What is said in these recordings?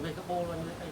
này các bô luôn đấy.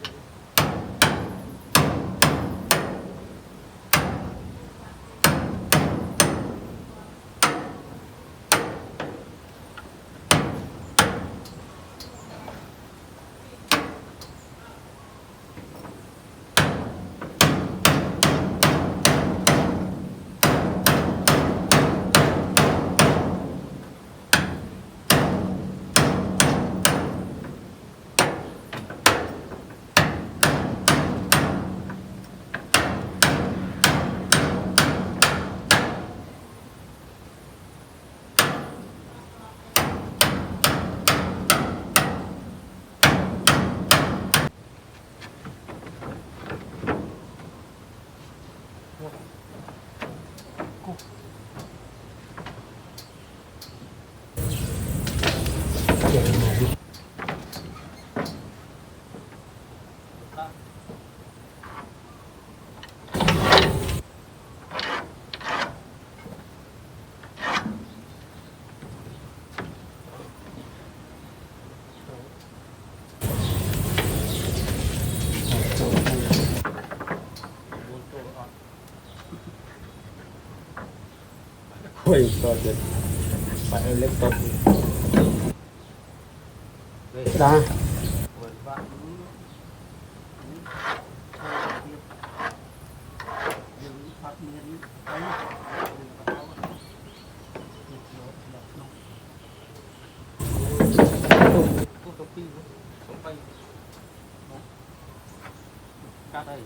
Ôi trời ơi, phải laptop đó. Đây.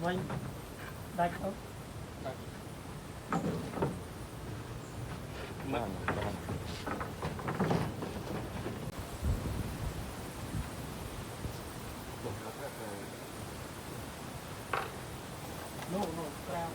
Vâng, đây không? Đây. No, cao.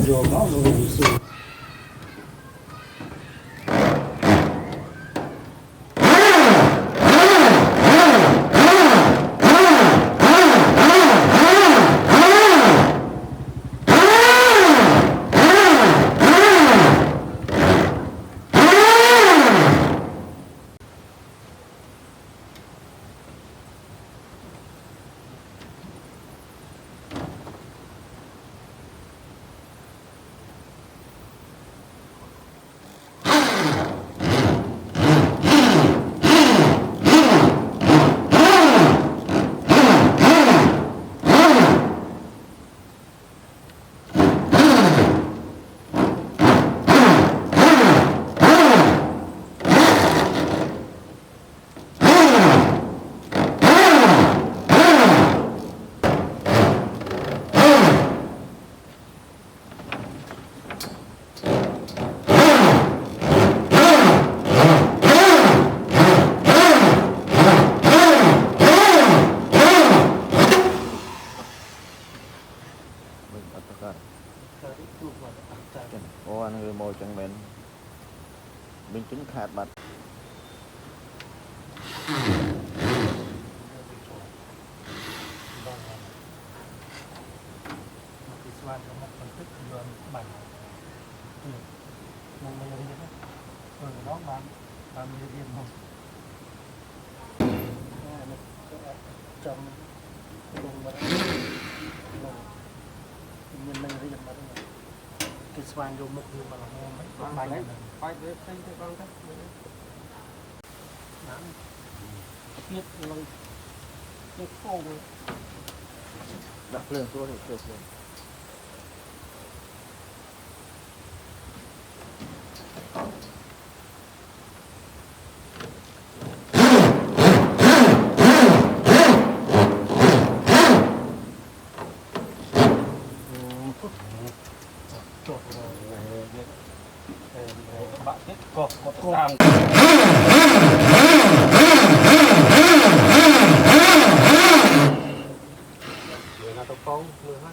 Vô có luôn xưa. Ô anh người mồi chẳng mến mình chính khát bật Trong cùng mà mình này đi mà cái xoan vô mục như mà là ngon đấy Bánh bánh đấy. này Phải để thấy cái con đấy. nắm biết là cái khô rồi đặt lên xuống thì được rồi. chuột rồi Bạn biết cột sao người nào tao con người hết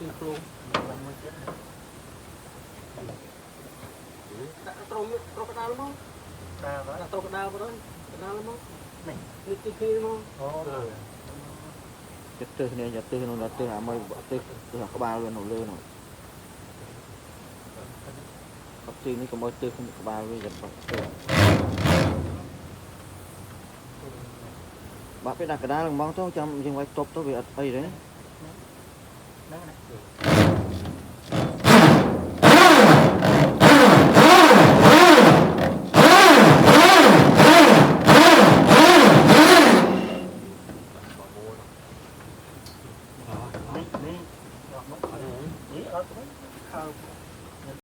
cái luôn đã trâu trâu cái đau lắm không đa vậy đã trâu cái đau vào đó cái đau lắm không này cái kia không Chất tư này chất tư nó tư hả mày tư tư hả có bao luôn nổi lên rồi. Cấp tư này có môi tư không có bao luôn giật vào. Bạn biết đặt cái đá là mong cho chăm nhưng phải top tôi bị ắt bay đấy. đó này ní ní ở đấy ní ở đấy